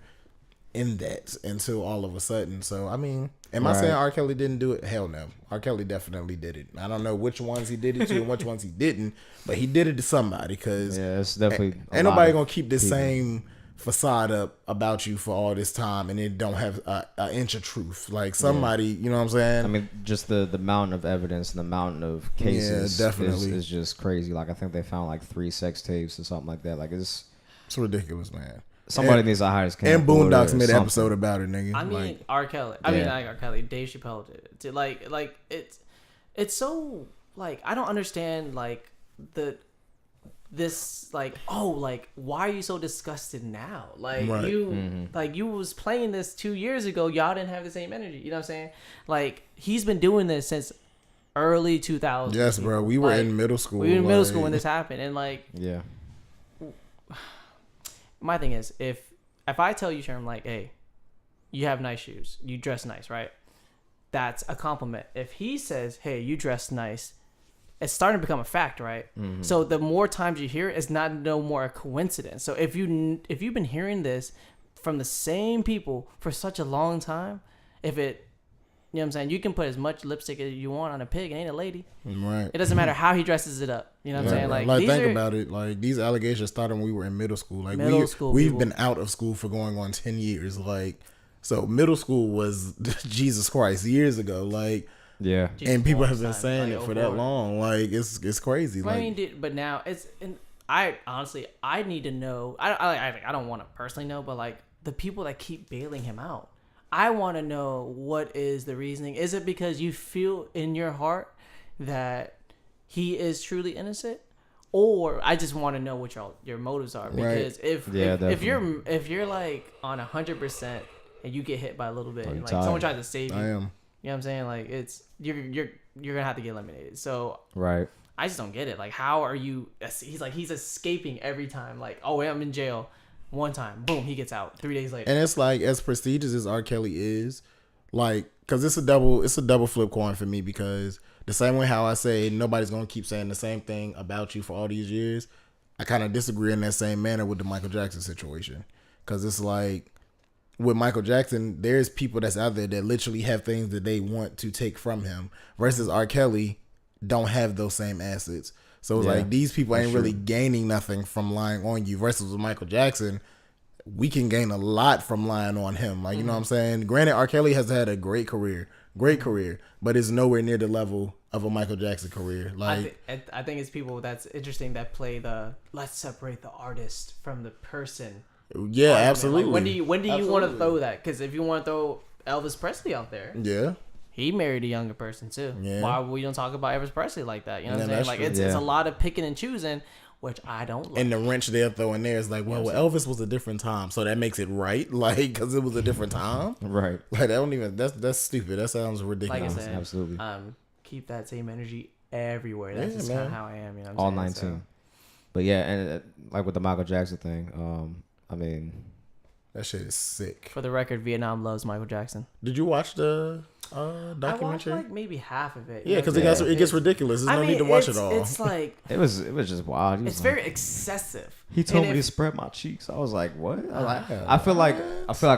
in that until all of a sudden. So I mean, am I saying R. Kelly didn't do it? Hell no. R. Kelly definitely did it. I don't know which ones he did it to and which ones he didn't, but he did it to somebody. Because it's definitely ain't nobody gonna keep the same facade up about you for all this time and it don't have an inch of truth. Like somebody, you know what I'm saying? I mean, just the mountain of evidence and the mountain of cases definitely is just crazy. Like I think they found like 3 sex tapes or something like that. Like it's ridiculous, man. Somebody needs to hire his camera. And Boondocks made an episode about it, nigga. I mean, like, R. Kelly. I mean, not R. Kelly. Dave Chappelle did it. Like it's so like I don't understand like this like why are you so disgusted now? Like you was playing this 2 years ago. Y'all didn't have the same energy. You know what I'm saying? Like he's been doing this since early 2000s. Yes, bro. We were in middle school. We were in middle school when this happened, and like my thing is, if I tell you, Sherm, like, hey, you have nice shoes, you dress nice, right? That's a compliment. If he says, hey, you dress nice, it's starting to become a fact, right? Mm-hmm. So the more times you hear it, it's no more a coincidence. So if you've been hearing this from the same people for such a long time, you know what I'm saying? You can put as much lipstick as you want on a pig. It ain't a lady. Right. It doesn't matter how he dresses it up. You know what I'm saying? Like think about it. Like these allegations started when we were in middle school. Like we've been out of school for going on 10 years. Like so middle school was Jesus Christ years ago. Like and people have been saying it for that long. Like it's crazy. Like, I mean, but now I honestly need to know. I don't want to personally know, but like the people that keep bailing him out. I want to know what is the reasoning. Is it because you feel in your heart that he is truly innocent, or I just want to know what your motives are? Because if you're like on 100% and you get hit by a little bit, and like someone tries to save you, you know what I'm saying? Like you're gonna have to get eliminated. So I just don't get it. Like how are you? He's escaping every time. Like I'm in jail. One time, boom, he gets out 3 days later. And it's like as prestigious as R. Kelly is, like, cause it's a double flip coin for me because the same way how I say nobody's gonna keep saying the same thing about you for all these years, I kind of disagree in that same manner with the Michael Jackson situation. Cause it's like with Michael Jackson, there's people that's out there that literally have things that they want to take from him versus R. Kelly don't have those same assets. So it's like these people ain't really gaining nothing from lying on you versus with Michael Jackson. We can gain a lot from lying on him. Like, you know what I'm saying? Granted, R. Kelly has had a great career, but it's nowhere near the level of a Michael Jackson career. Like, I think it's people that's interesting that play let's separate the artist from the person. Yeah, absolutely. Like when do you want to throw that? Because if you want to throw Elvis Presley out there. Yeah. He married a younger person too. Yeah. Why we don't talk about Elvis Presley like that? You know what I'm saying? Like it's a lot of picking and choosing, which I don't like. And the wrench they're throwing there is like, well, Elvis was a different time, so that makes it right, like because it was a different time, right? Like that's stupid. That sounds ridiculous. Like I said, absolutely. Keep that same energy everywhere. That's just kind of how I am. You know what I'm all saying? 19. So. But yeah, and like with the Michael Jackson thing, I mean, that shit is sick. For the record, Vietnam loves Michael Jackson. Did you watch the documentary? I watched like maybe half of it. Yeah, because it gets ridiculous. There's no need to watch it all. It's like it was just wild. It's very excessive. He told me to spread my cheeks. I was like, what? I feel like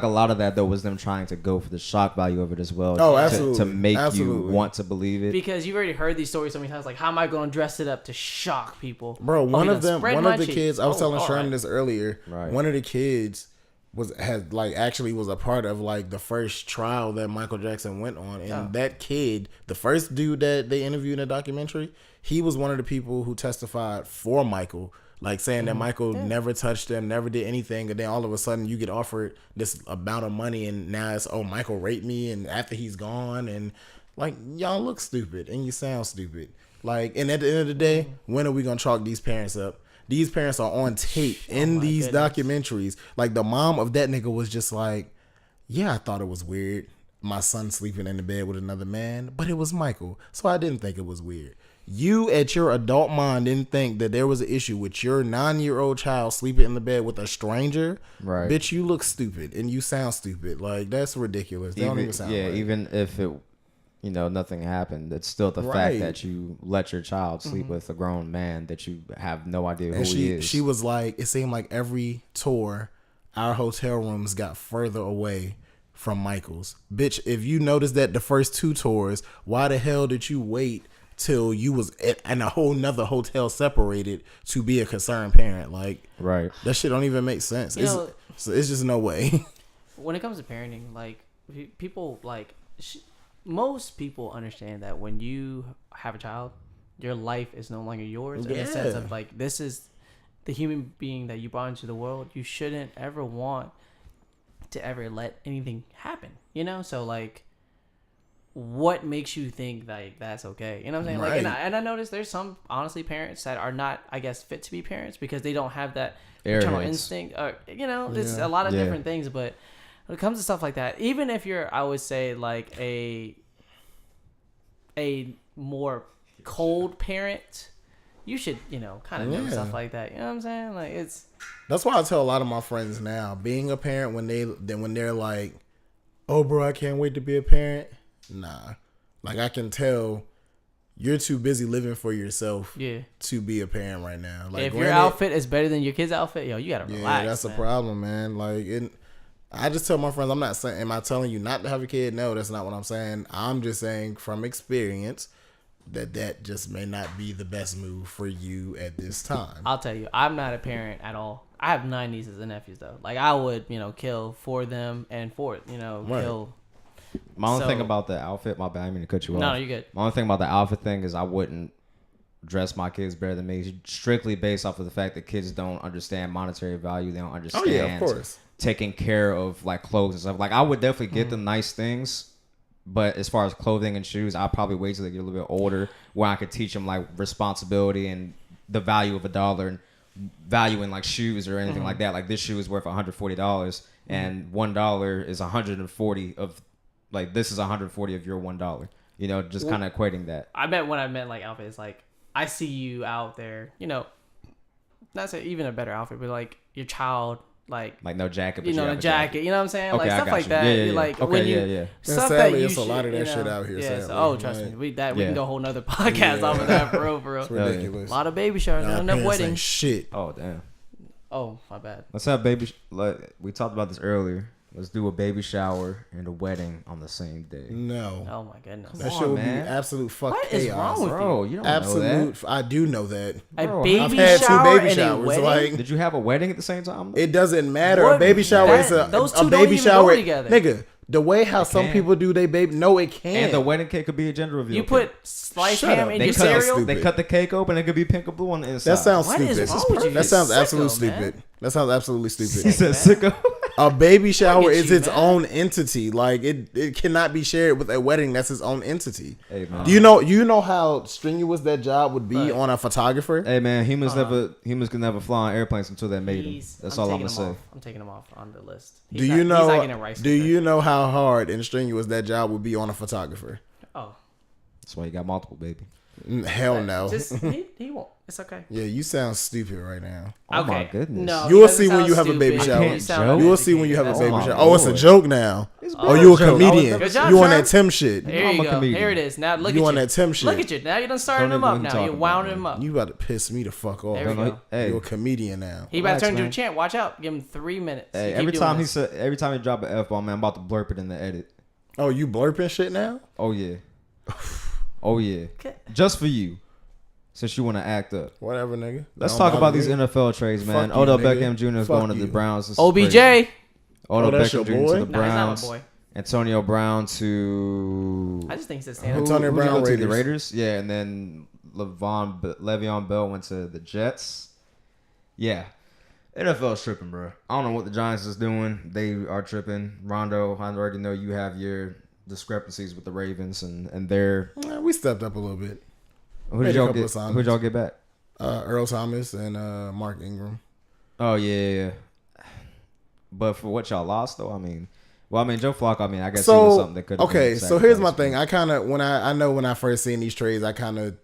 a lot of that though was them trying to go for the shock value of it as well. Oh, absolutely. To make you want to believe it. Because you've already heard these stories so many times. Like, how am I going to dress it up to shock people? Bro, one of the kids. I was telling Sherm this earlier. Right. One of the kids was a part of like the first trial that Michael Jackson went on, and that kid, the first dude that they interviewed in the documentary, he was one of the people who testified for Michael, like saying that Michael never touched him, never did anything, and then all of a sudden you get offered this amount of money, and now it's Michael raped me, and after he's gone, and like y'all look stupid and you sound stupid, like, and at the end of the day, when are we gonna chalk these parents up? These parents are on tape in these documentaries. Like the mom of that nigga was just like, yeah, I thought it was weird. My son sleeping in the bed with another man, but it was Michael. So I didn't think it was weird. You at your adult mind didn't think that there was an issue with your 9-year-old child sleeping in the bed with a stranger. Right. Bitch, you look stupid and you sound stupid. Like that's ridiculous. They don't even sound right. Even if it nothing happened. It's still the fact that you let your child sleep with a grown man that you have no idea who he is. She was like, it seemed like every tour, our hotel rooms got further away from Michael's. Bitch, if you noticed that the first 2 tours, why the hell did you wait till you was in a whole nother hotel separated to be a concerned parent? Like, right. That shit don't even make sense. So it's just no way. When it comes to parenting, like, people, like, most people understand that when you have a child, your life is no longer yours in the sense of, like, this is the human being that you brought into the world. You shouldn't ever want to ever let anything happen, So, like, what makes you think like that's okay? You know what I'm saying? Right. Like, and I noticed there's some honestly parents that are not, I guess, fit to be parents because they don't have that maternal instinct, or there's a lot of different things. But when it comes to stuff like that, even if you're, I would say, like a more cold parent, you should kind of know stuff like that. You know what I'm saying? Like, that's why I tell a lot of my friends now, being a parent, when they're like, oh bro, I can't wait to be a parent. Nah, like, I can tell you're too busy living for yourself to be a parent right now. Like, if your outfit is better than your kid's outfit, you gotta relax. That's a problem, man. Like, I just tell my friends, I'm not saying, am I telling you not to have a kid? No, that's not what I'm saying. I'm just saying from experience that just may not be the best move for you at this time. I'll tell you, I'm not a parent at all. I have 9 nieces and nephews though. Like, I would, kill for them and for it, kill. My only thing about the outfit, my bad, I didn't mean to cut you off. No, you're good. My only thing about the outfit thing is I wouldn't dress my kids better than me, strictly based off of the fact that kids don't understand monetary value. They don't understand of course. Taking care of, like, clothes and stuff. Like, I would definitely get them nice things, but as far as clothing and shoes, I'll probably wait till they get a little bit older where I could teach them, like, responsibility and the value of $1 and valuing, like, shoes or anything like that. Like, this shoe is worth $140 and $1 is 140 of, like, this is 140 of your $1. Just kind of equating that. When I meant like outfits, like, I see you out there, not say even a better outfit, but like your child, like no jacket, but a jacket. You know what I'm saying? Okay, like stuff like you. that. Yeah. Like, okay, when you stuff sadly, it's a lot of that shit out here. Yeah. Sadly. Trust me, we can go a whole nother podcast off of that, bro. It's ridiculous. A lot of baby showers, not enough weddings. Shit. Oh damn. Oh, my bad. Let's have we talked about this earlier. Let's do a baby shower and a wedding on the same day. No. Oh my goodness. That shit would be absolute fuck what chaos. Is wrong with bro, you don't know that. I do know that. A baby I've had shower 2 baby showers. And a wedding? Like, did you have a wedding at the same time? It doesn't matter. A baby shower is those two a baby don't even shower. go together. Nigga, the way how some people do they baby, no, it can't. And the wedding cake could be a gender reveal. You put sliced ham in your cereal. cereal. They cut the cake open. It could be pink or blue on the inside. That sounds what stupid. Is wrong with you? That sounds absolutely sicko, stupid. Man. That sounds absolutely stupid. He said sicko. A baby shower is its man. own entity. Like, it cannot be shared with a wedding. That's its own entity. Hey, man. Do you know how strenuous that job would be on a photographer? Hey man, humans can never fly on airplanes until they made them. That's all I'm gonna say. I'm taking him off on the list. Do you know how hard and strenuous that job would be on a photographer? Oh, that's why you got multiple, baby. Hell no. He won't. It's okay. Yeah, you sound stupid right now. Oh my goodness. No, you will see when you have a baby shower. You will see when you have a baby shower. Oh, it's a joke now. Oh, you a comedian. You on that Tim shit. Here you go. Here it is. Now look at you. You on that Tim shit. Look at you. Now you done starting him up. Now you're wounding him up. You about to piss me the fuck off. There we go. You're a comedian now. He about to turn into a champ. Watch out. Give him 3 minutes. Hey, every time he drop an F-bomb, man, I'm about to blurp it in the edit. Oh, you blurping shit now? Oh yeah. Oh yeah. Just for you. Since you want to act up. Whatever, nigga. Let's talk about these NFL trades, man. Odell Beckham Jr. is going to the Browns. OBJ. Odell Beckham Jr. to the Browns. Nah, Antonio Brown to... I just think it's Antonio Brown to the Raiders. Yeah, and then Le'Veon Bell went to the Jets. Yeah. NFL's tripping, bro. I don't know what the Giants is doing. They are tripping. Rondo, I already know you have your discrepancies with the Ravens and their... we stepped up a little bit. Who'd y'all get back? Earl Thomas and Mark Ingram. Oh yeah. But for what y'all lost though, Joe Flacco. I guess he was something that could. Okay, so here's my thing. I kind of when I first seen these trades, I kind of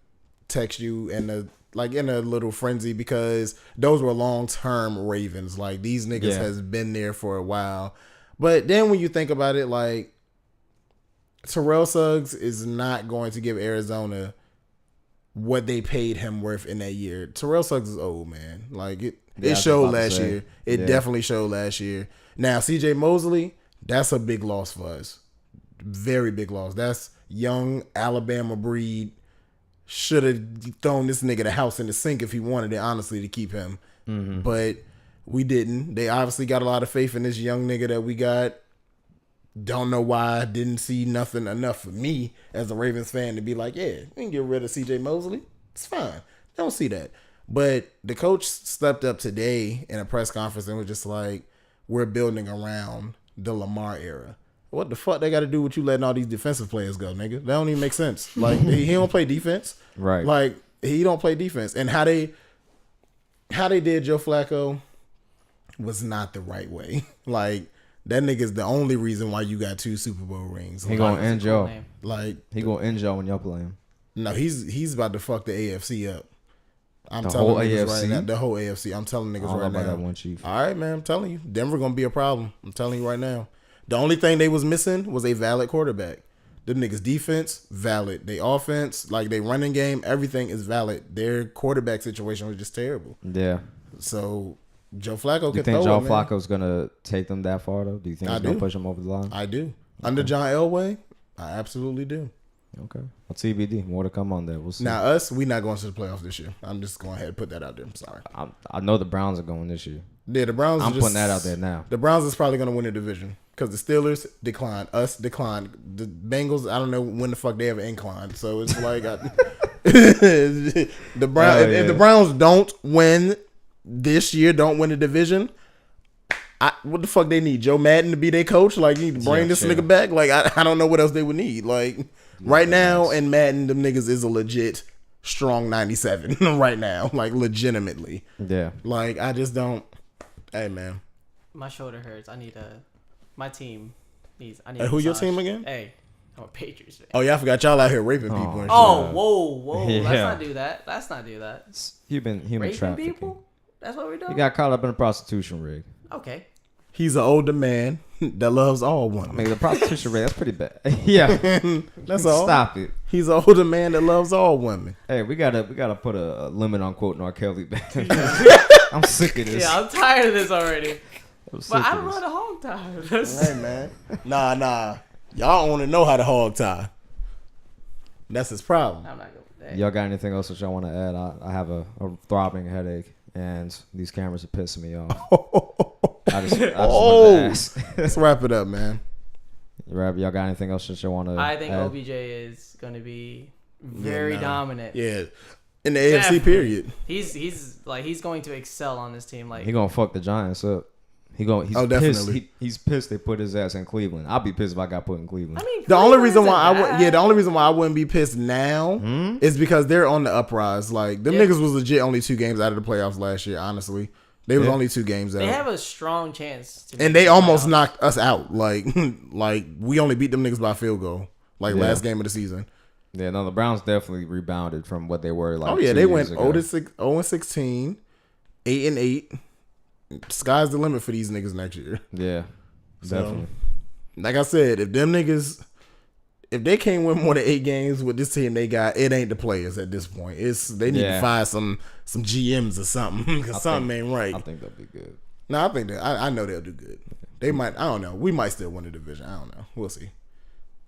text you in a little frenzy because those were long term Ravens. Like these niggas has been there for a while. But then when you think about it, like Terrell Suggs is not going to give Arizona what they paid him worth in that year. Terrell Suggs is old, man. Like it showed last year. It definitely showed last year. Now CJ Mosley, that's a big loss for us. Very big loss. That's young Alabama breed. Should have thrown this nigga the house in the sink if he wanted it, honestly, to keep him. Mm-hmm. But we didn't. They obviously got a lot of faith in this young nigga that we got. Don't know why. Didn't see nothing enough for me as a Ravens fan to be like, yeah, we can get rid of CJ Mosley. It's fine. Don't see that. But the coach stepped up today in a press conference and was just like, we're building around the Lamar era. What the fuck they got to do with you letting all these defensive players go, nigga? That don't even make sense. Like, he don't play defense. Right. Like, he don't play defense. And how they did Joe Flacco was not the right way. Like, that nigga's the only reason why you got 2 Super Bowl rings. He gonna end y'all. Like, he gonna end y'all when y'all play him. No, he's about to fuck the AFC up. I'm telling niggas right now. The whole AFC. I'm telling niggas right now. That one chief. All right, man. I'm telling you. Denver gonna be a problem. I'm telling you right now. The only thing they was missing was a valid quarterback. Them niggas defense, valid. They offense, like they running game, everything is valid. Their quarterback situation was just terrible. Yeah. So Joe Flacco Do you think Joe Flacco's gonna take them that far though? Do you think he's gonna push them over the line? I do. Under John Elway, I absolutely do. Okay. Well, TBD. More to come on that. We'll see. Now we not going to the playoffs this year. I'm just going ahead and put that out there. I'm sorry. I know the Browns are going this year. Yeah, the Browns. I'm putting that out there now. The Browns is probably going to win the division because the Steelers declined. Us declined. The Bengals, I don't know when the fuck they ever inclined. So it's like the Browns. If the Browns don't win this year, don't win the division. What the fuck they need? Joe Madden to be their coach? Like, you need to bring this nigga back? Like, I don't know what else they would need. Like, right now in Madden, them niggas is a legit strong 97 right now. Like, legitimately. Yeah. Like, I just don't. Hey, man. My shoulder hurts. My team needs. I need. Hey, who your team again? Hey, I'm a Patriots fan. Oh, yeah, I forgot y'all out here raping people. And shit. Whoa. Yeah. Let's not do that. It's human raping trafficking. People? That's what we're doing? He got caught up in a prostitution rig. Okay. He's an older man that loves all women. I mean, the prostitution rate, that's pretty bad. Yeah. That's all. Stop it. He's an older man that loves all women. Hey, we gotta put a limit on quoting R. Kelly back. I'm sick of this. Yeah, I'm tired of this already. But I don't know how to hog tie. Hey, man. Nah. Y'all want to know how to hog tie. That's his problem. I'm not going. Y'all got anything else that y'all want to add? I have a throbbing headache, and these cameras are pissing me off. I just wanted to ask. Let's wrap it up, man. Y'all got anything else that you want to I think add? OBJ is going to be very dominant. Yeah. In the AFC period. He's going to excel on this team. Like, he going to fuck the Giants up. He's definitely. Pissed. He's pissed they put his ass in Cleveland. I'll be pissed if I got put in Cleveland. I mean, the only reason why I wouldn't be pissed now is because they're on the uprise. Like, them niggas was legit only 2 games out of the playoffs last year, honestly. They was only 2 games out. They have a strong chance to and they almost knocked us out. Like we only beat them niggas by a field goal. Last game of the season. Yeah, no, the Browns definitely rebounded from what they were like. Oh yeah, they went 0-16, 8-8. Sky's the limit for these niggas next year. Yeah, definitely. So, like I said, if they can't win more than 8 games with this team they got, it ain't the players at this point. They need to find some GMs or something because something ain't right. I think they'll be good. No, I think I know they'll do good. They might. I don't know. We might still win the division. I don't know. We'll see.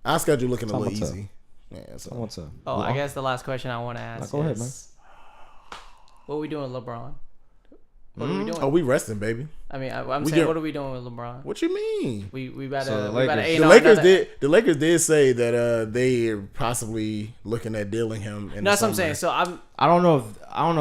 Our schedule looking a little easy. Yeah. So what's up? Oh, I guess the last question I want to ask go ahead, man. What are we doing with LeBron? What are we doing? Oh, we resting, baby. I mean, I'm saying, what are we doing with LeBron? What you mean? We better. So the Lakers did say that they are possibly looking at dealing him. That's what I'm saying. So I don't know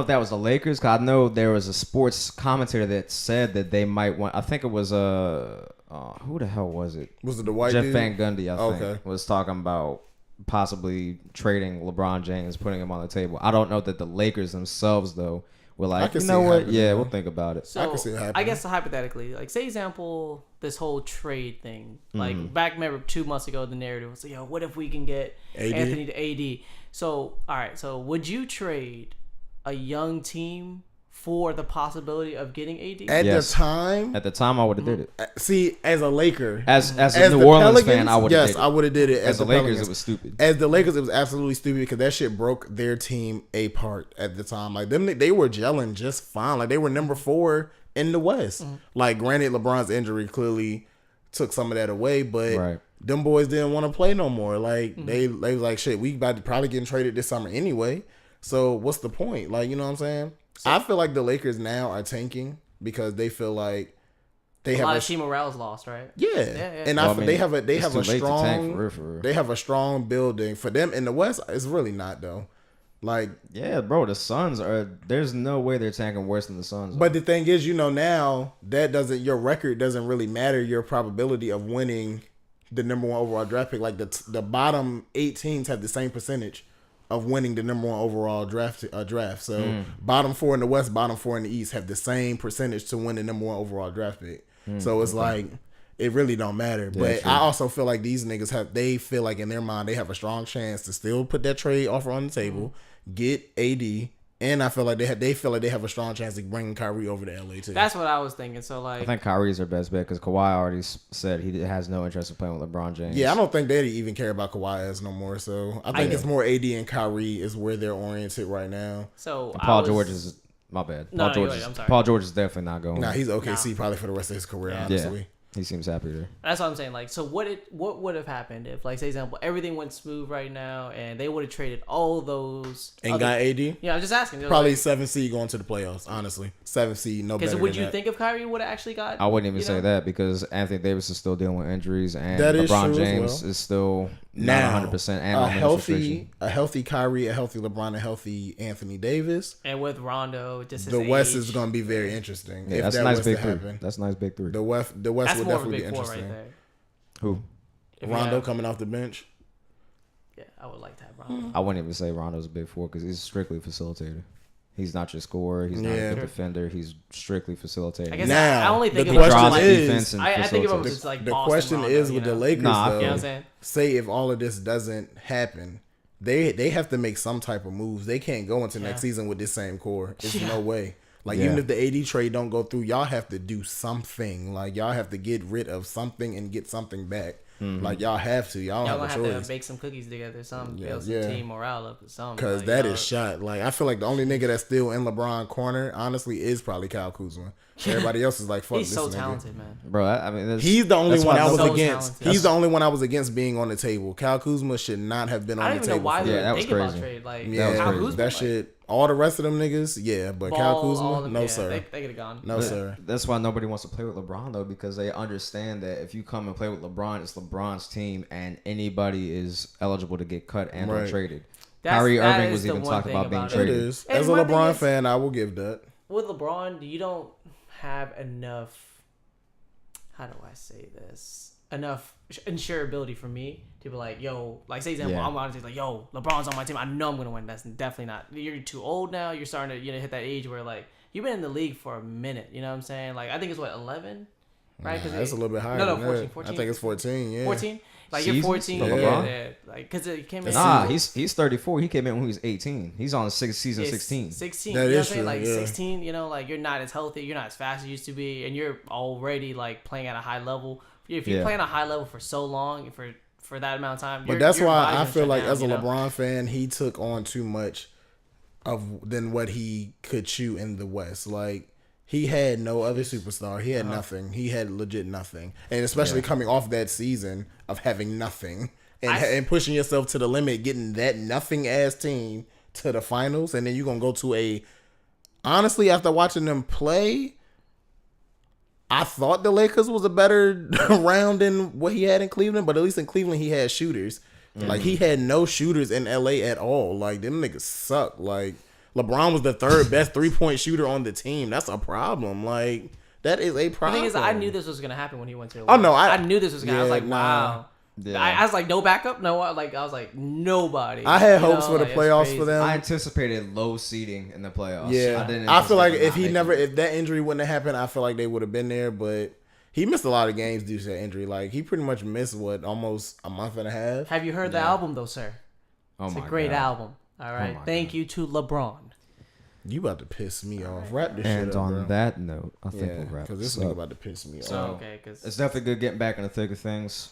if that was the Lakers. Cause I know there was a sports commentator that said that they might want. I think it was who the hell was it? Was it the white Jeff dude? Van Gundy? I think was talking about possibly trading LeBron James, putting him on the table. I don't know that the Lakers themselves though. We're like, you know what? Yeah, we'll think about it. So, I can see it happening. I guess hypothetically, like, say example, this whole trade thing. Like, back, remember, 2 months ago, the narrative was like, yo, what if we can get Anthony to AD? So, all right. So, would you trade a young team for the possibility of getting AD? At Yes. the time, I would have did it. see, as a Laker, As a as New the Orleans Pelicans, fan, I would have yes, did it. I would have did it. As the the Lakers, Pelicans. it was stupid. As the Lakers, it was absolutely stupid because that shit broke their team apart at the time. Like them, they were gelling just fine. Like they were number 4 in the West. Like granted, LeBron's injury clearly took some of that away, but them boys didn't want to play no more. Like they was like, shit, we about to probably getting traded this summer anyway. So what's the point? Like, you know what I'm saying? So, I feel like the Lakers now are tanking because they feel like they have a lot of team morale's lost, right? Yeah. And they have a strong building for them in the West. It's really not though. Like, yeah, bro, the Suns are. There's no way they're tanking worse than the Suns. But the thing is, now that your record doesn't really matter. Your probability of winning the number 1 overall draft pick, like the bottom 8 teams have the same percentage of winning the number 1 overall draft. So bottom 4 in the West, bottom 4 in the East have the same percentage to win the number 1 overall draft pick. So it's like it really don't matter. Yeah, but true. I also feel like these niggas they feel like in their mind they have a strong chance to still put that trade offer on the table, get AD. And I feel like they feel like they have a strong chance of bringing Kyrie over to LA too. That's what I was thinking. So like, I think Kyrie's their best bet because Kawhi already said he has no interest in playing with LeBron James. Yeah, I don't think they even care about Kawhi as no more. So I think it's more AD and Kyrie is where they're oriented right now. So and Paul George is my bad. No, Paul George is definitely not going. Nah, he's OKC probably for the rest of his career. Honestly. Yeah. He seems happy there. That's what I'm saying. Like, so what would have happened if, like, say, example, everything went smooth right now, and they would have traded all those and got AD? Yeah, I'm just asking. Probably 7 seed going to the playoffs. Honestly, 7 seed, no better. Because would than you that. think if Kyrie would have actually got? I wouldn't even say that because Anthony Davis is still dealing with injuries, and that is LeBron true James is still now, not 100%. And a healthy Kyrie, a healthy LeBron, a healthy Anthony Davis, and with Rondo, just the West is going to be very interesting. Yeah, if that's that nice was big to three. happen. That's a nice big 3. The West would definitely be interesting. Right there. Who? Rondo coming off the bench. Yeah, I would like to have Rondo. I wouldn't even say Rondo's a big 4 because he's strictly a facilitator. He's not your scorer. He's not a good defender. He's strictly facilitating. I guess I only think the of question is, defense I think of him as like the Boston question Rondo, is with the Lakers though. You know what I'm saying? Say if all of this doesn't happen, they have to make some type of moves. They can't go into next season with this same core. There's no way. Like even if the AD trade don't go through, y'all have to do something. Like y'all have to get rid of something and get something back. Like y'all have to. Y'all gonna have a choice. have to bake some cookies together, something, build some team morale up, or something. Because that is shot. Like I feel like the only nigga that's still in LeBron corner, honestly, is probably Kyle Kuzma. Everybody else is like, fuck he's this so nigga. talented, man. Bro, I mean, he's the only one I was so against. Talented. He's the only one I was against being on the table. Kyle Kuzma should not have been on the table. I don't even know why they that were was thinking crazy. about trade. Like, yeah, Kuzma, that shit. All the rest of them niggas, yeah, but Kyle Kuzma, no sir. They could have gone. No sir. That's why nobody wants to play with LeBron though, because they understand that if you come and play with LeBron, it's LeBron's team, and anybody is eligible to get cut and or traded. Kyrie Irving was even talking about being traded. It is. As a LeBron fan, I will give that. With LeBron, you don't have enough. How do I say this? Enough insurability for me to be like, yo, like say example, I'm honestly like, yo, LeBron's on my team. I know I'm gonna win. That's definitely not. You're too old now. You're starting to hit that age where like you've been in the league for a minute. You know what I'm saying? Like I think it's what 11, right? Nah, that's a little bit higher. No, than 14. I think it's 14. Yeah, 14. Like Seasons? you're 14, LeBron? like because it came in. Nah, he's 34. He came in when he was 18. He's on season 16. 16. That you know what I'm is saying? true, Like yeah. 16. You know, like you're not as healthy. You're not as fast as you used to be, and you're already like playing at a high level. If you're playing at a high level for so long, for that amount of time, but that's your why body's I gonna feel shut like down, as a LeBron fan, he took on too much than what he could chew in the West. Like he had no other superstar. He had nothing. He had legit nothing, and especially coming off that season of having nothing and pushing yourself to the limit, getting that nothing ass team to the finals, and then you're gonna go to a. Honestly, after watching them play, I thought the Lakers was a better round than what he had in Cleveland, but at least in Cleveland he had shooters. Like he had no shooters in LA at all. Like them niggas suck. Like LeBron was the third best 3-point shooter on the team. That's a problem. Like that is a problem. The thing is, I knew this was gonna happen when he went to. Oh no, I knew this was gonna. I was like, nah. wow. Yeah. I was like, no backup, no. Like I was like, nobody. I had hopes for the playoffs for them. I anticipated low seeding in the playoffs. Yeah, I feel like if that injury wouldn't have happened, I feel like they would have been there. But he missed a lot of games due to that injury. Like he pretty much missed almost a month and a half. Have you heard the album though, sir? Oh it's my a great God. album. All right, thank you to LeBron. You about to piss me off. Wrap this And shit up, on bro. that note, I think we'll wrap because this this nigga up. about to piss me off. So, okay, because it's definitely good getting back in the thick of things.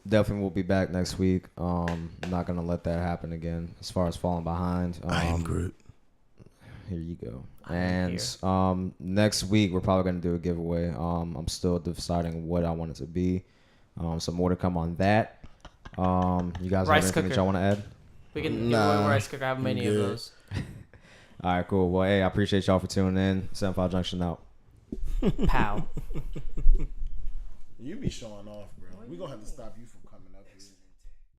Definitely will be back next week. I'm not going to let that happen again as far as falling behind. I am Groot. Here you go. And next week, we're probably going to do a giveaway. I'm still deciding what I want it to be. Some more to come on that. You guys have anything that y'all want to add? We can give away a rice cooker. I have many of those. All right, cool. Well, hey, I appreciate y'all for tuning in. 75 Junction out. Pow. You be showing off, bro. We gonna have to stop you from